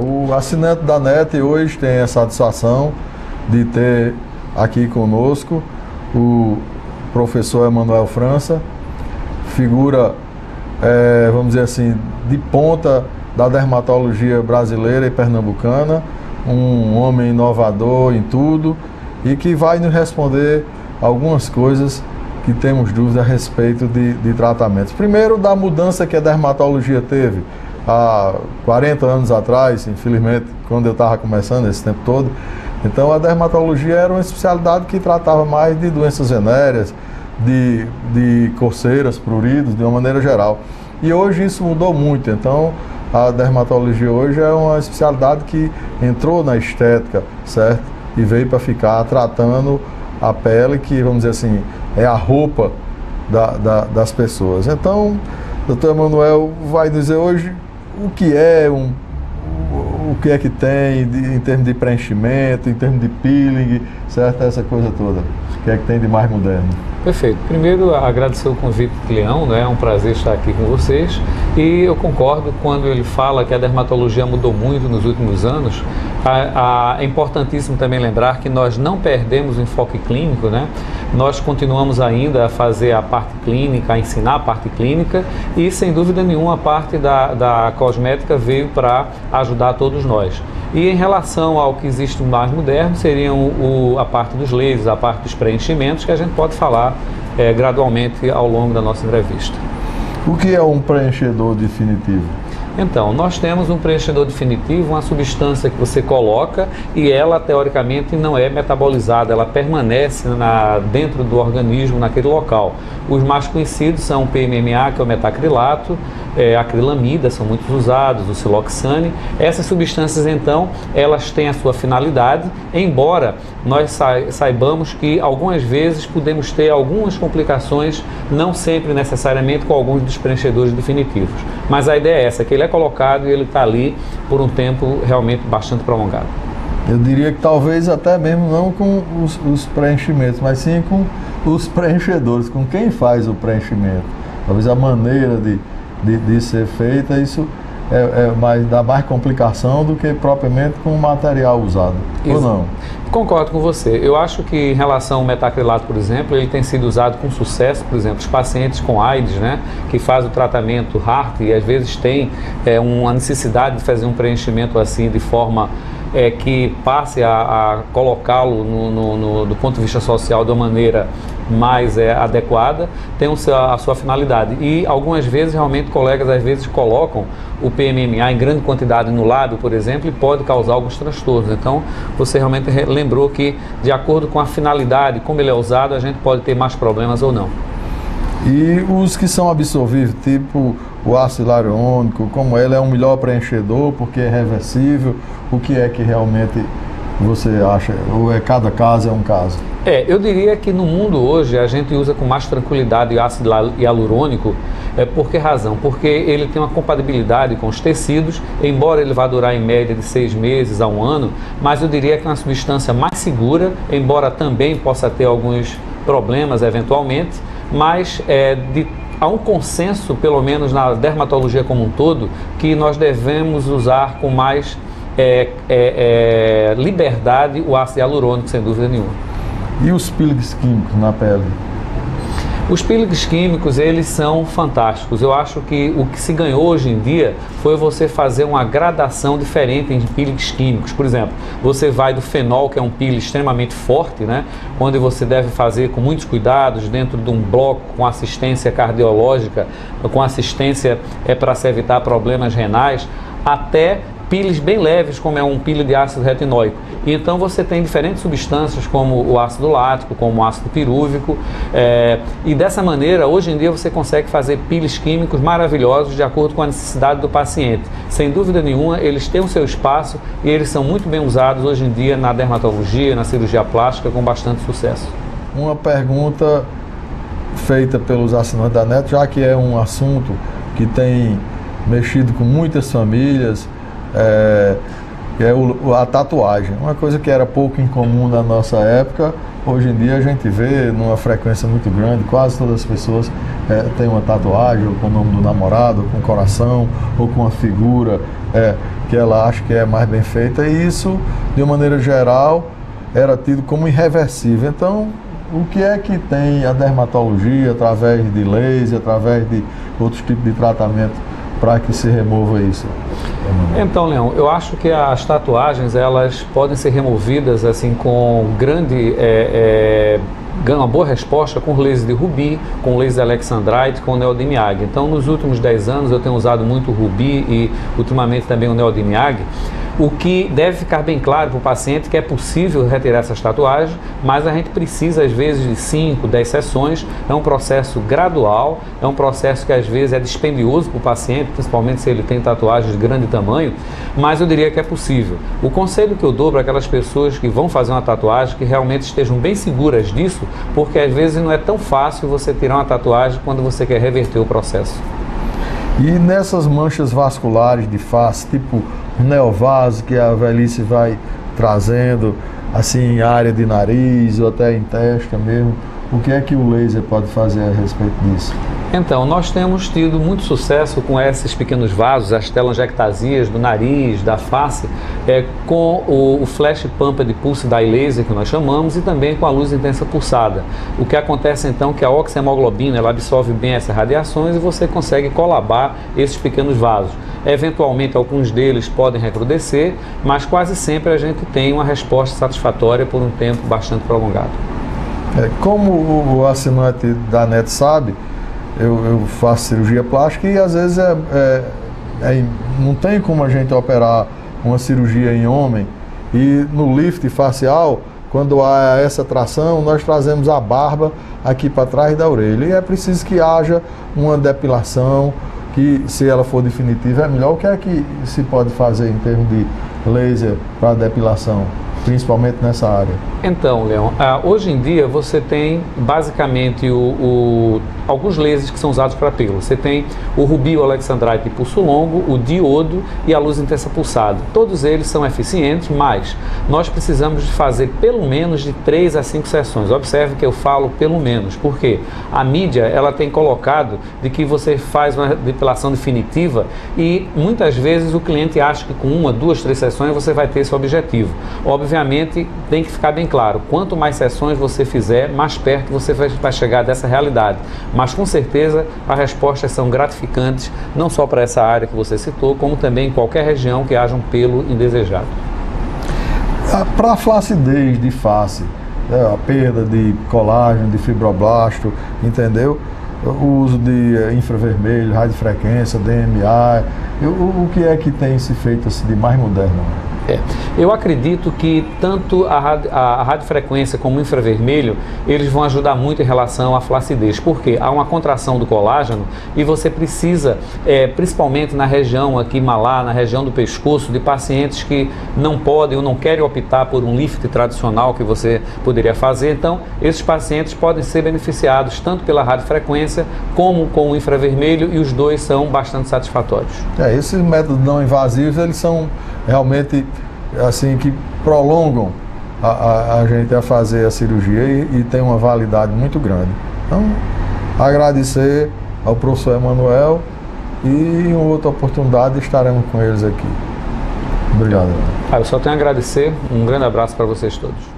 O assinante da NET hoje tem a satisfação de ter aqui conosco o professor Emanuel França, figura, vamos dizer assim, de ponta da dermatologia brasileira e pernambucana, um homem inovador em tudo e que vai nos responder algumas coisas que temos dúvida a respeito de tratamentos. Primeiro, da mudança que a dermatologia teve há 40 anos atrás, infelizmente, quando eu estava começando esse tempo todo. Então, a dermatologia era uma especialidade que tratava mais de doenças venéreas, de coceiras, pruridos, de uma maneira geral. E hoje isso mudou muito. Então, a dermatologia hoje é uma especialidade que entrou na estética, certo? E veio para ficar tratando a pele, que, vamos dizer assim, é a roupa das pessoas. Então, o Dr. Emanuel vai dizer hoje o que é o que é que tem em termos de preenchimento, em termos de peeling, certo? Essa coisa toda. O que é que tem de mais moderno? Perfeito. Primeiro, agradecer o convite do Leão, né? É um prazer estar aqui com vocês. E eu concordo quando ele fala que a dermatologia mudou muito nos últimos anos. É importantíssimo também lembrar que nós não perdemos o enfoque clínico, né? Nós continuamos ainda a fazer a parte clínica, a ensinar a parte clínica e, sem dúvida nenhuma, a parte da cosmética veio para ajudar todos nós. E em relação ao que existe mais moderno, seriam a parte dos lasers, a parte dos preenchimentos, que a gente pode falar gradualmente ao longo da nossa entrevista. O que é um preenchedor definitivo? Então, nós temos um preenchedor definitivo, uma substância que você coloca e ela, teoricamente, não é metabolizada, ela permanece dentro do organismo naquele local. Os mais conhecidos são o PMMA, que é o metacrilato, acrilamida, são muito usados, o siloxane. Essas substâncias, então, elas têm a sua finalidade, embora nós saibamos que algumas vezes podemos ter algumas complicações, não sempre necessariamente com alguns dos preenchedores definitivos. Mas a ideia é essa, que ele é colocado e ele está ali por um tempo realmente bastante prolongado. Eu diria que talvez até mesmo não com os preenchimentos, mas sim com os preenchedores, com quem faz o preenchimento. Talvez a maneira de ser feita, isso dá mais complicação do que propriamente com o material usado. Isso. Ou não? Concordo com você. Eu acho que em relação ao metacrilato, por exemplo, ele tem sido usado com sucesso, por exemplo, os pacientes com AIDS, né, que fazem o tratamento HART e às vezes tem uma necessidade de fazer um preenchimento assim de forma que passe a colocá-lo do ponto de vista social de uma maneira mais adequada, tem a sua finalidade. E algumas vezes, realmente, colegas às vezes colocam o PMMA em grande quantidade no lábio, por exemplo, e pode causar alguns transtornos. Então, você realmente lembrou que, de acordo com a finalidade, como ele é usado, a gente pode ter mais problemas ou não. E os que são absorvíveis, tipo o ácido hialurônico, como ele é um melhor preenchedor, porque é reversível, o que é que realmente você acha? Ou cada caso é um caso? Eu diria que no mundo hoje a gente usa com mais tranquilidade o ácido hialurônico. Por que razão? Porque ele tem uma compatibilidade com os tecidos, embora ele vá durar em média de 6 meses a 1 ano, mas eu diria que é uma substância mais segura, embora também possa ter alguns problemas eventualmente, mas há um consenso, pelo menos na dermatologia como um todo, que nós devemos usar com mais liberdade o ácido hialurônico, sem dúvida nenhuma. E os peelings químicos na pele? Os peelings químicos, eles são fantásticos. Eu acho que o que se ganhou hoje em dia foi você fazer uma gradação diferente em peelings químicos. Por exemplo, você vai do fenol, que é um peeling extremamente forte, né? Onde você deve fazer com muitos cuidados, dentro de um bloco com assistência cardiológica, com assistência para se evitar problemas renais, até peelings bem leves, como é um peeling de ácido retinóico. E então você tem diferentes substâncias, como o ácido lático, como o ácido pirúvico, e dessa maneira, hoje em dia, você consegue fazer peelings químicos maravilhosos de acordo com a necessidade do paciente. Sem dúvida nenhuma, eles têm o seu espaço e eles são muito bem usados hoje em dia na dermatologia, na cirurgia plástica, com bastante sucesso. Uma pergunta feita pelos assinantes da NET, já que é um assunto que tem mexido com muitas famílias, a tatuagem. Uma coisa que era pouco incomum na nossa época, hoje em dia a gente vê numa frequência muito grande, quase todas as pessoas têm uma tatuagem, ou com o nome do namorado, ou com o coração, ou com a figura que ela acha que é mais bem feita, e isso, de uma maneira geral, era tido como irreversível. Então, o que é que tem a dermatologia, através de laser, através de outros tipos de tratamento, para que se remova isso? Então, Leão, eu acho que as tatuagens, elas podem ser removidas assim com uma boa resposta com laser de rubi, com laser alexandrite, com neodymium. Então, nos últimos 10 anos eu tenho usado muito o rubi e ultimamente também o neodymium. O que deve ficar bem claro para o paciente que é possível retirar essas tatuagens, mas a gente precisa às vezes de 5, 10 sessões. É um processo gradual, é um processo que às vezes é dispendioso para o paciente, principalmente se ele tem tatuagens de grande tamanho, mas eu diria que é possível. O conselho que eu dou para aquelas pessoas que vão fazer uma tatuagem, que realmente estejam bem seguras disso, porque às vezes não é tão fácil você tirar uma tatuagem quando você quer reverter o processo. E nessas manchas vasculares de face, tipo neovaso, que a velhice vai trazendo, assim, em área de nariz ou até em testa mesmo, o que é que o laser pode fazer a respeito disso? Então, nós temos tido muito sucesso com esses pequenos vasos, as telangiectasias do nariz, da face, com o flash pump de pulse dye laser, que nós chamamos, e também com a luz intensa pulsada. O que acontece então é que a oxihemoglobina, ela absorve bem essas radiações e você consegue colabar esses pequenos vasos. Eventualmente, alguns deles podem recrudescer, mas quase sempre a gente tem uma resposta satisfatória por um tempo bastante prolongado. Como o assinante da NET sabe, eu faço cirurgia plástica e às vezes não tem como a gente operar uma cirurgia em homem, e no lift facial, quando há essa tração, nós trazemos a barba aqui para trás da orelha, e é preciso que haja uma depilação, que se ela for definitiva é melhor. O que é que se pode fazer em termos de laser para depilação, principalmente nessa área? Então, Leão, hoje em dia você tem basicamente alguns lasers que são usados para pelo. Você tem o rubi, o alexandrite de pulso longo, o diodo e a luz intensa pulsada. Todos eles são eficientes, mas nós precisamos de fazer pelo menos de 3 a 5 sessões. Observe que eu falo pelo menos, porque a mídia ela tem colocado de que você faz uma depilação definitiva e muitas vezes o cliente acha que com 1, 2, 3 sessões você vai ter esse objetivo. Obviamente tem que ficar bem claro, quanto mais sessões você fizer, mais perto você vai chegar dessa realidade. Mas com certeza as respostas são gratificantes, não só para essa área que você citou, como também em qualquer região que haja um pelo indesejado. Para a flacidez de face, a perda de colágeno, de fibroblasto, entendeu? O uso de infravermelho, radiofrequência, DMA, o que é que tem se feito assim, de mais moderno? Eu acredito que tanto a radiofrequência como o infravermelho, eles vão ajudar muito em relação à flacidez, porque há uma contração do colágeno e você precisa, principalmente na região aqui malar, na região do pescoço, de pacientes que não podem ou não querem optar por um lift tradicional que você poderia fazer. Então, esses pacientes podem ser beneficiados tanto pela radiofrequência como com o infravermelho, e os dois são bastante satisfatórios. Esses métodos não invasivos, eles são realmente assim que prolongam a gente a fazer a cirurgia e tem uma validade muito grande. Então, agradecer ao professor Emanuel, e em outra oportunidade estaremos com eles aqui. Obrigado. Eu só tenho a agradecer. Um grande abraço para vocês todos.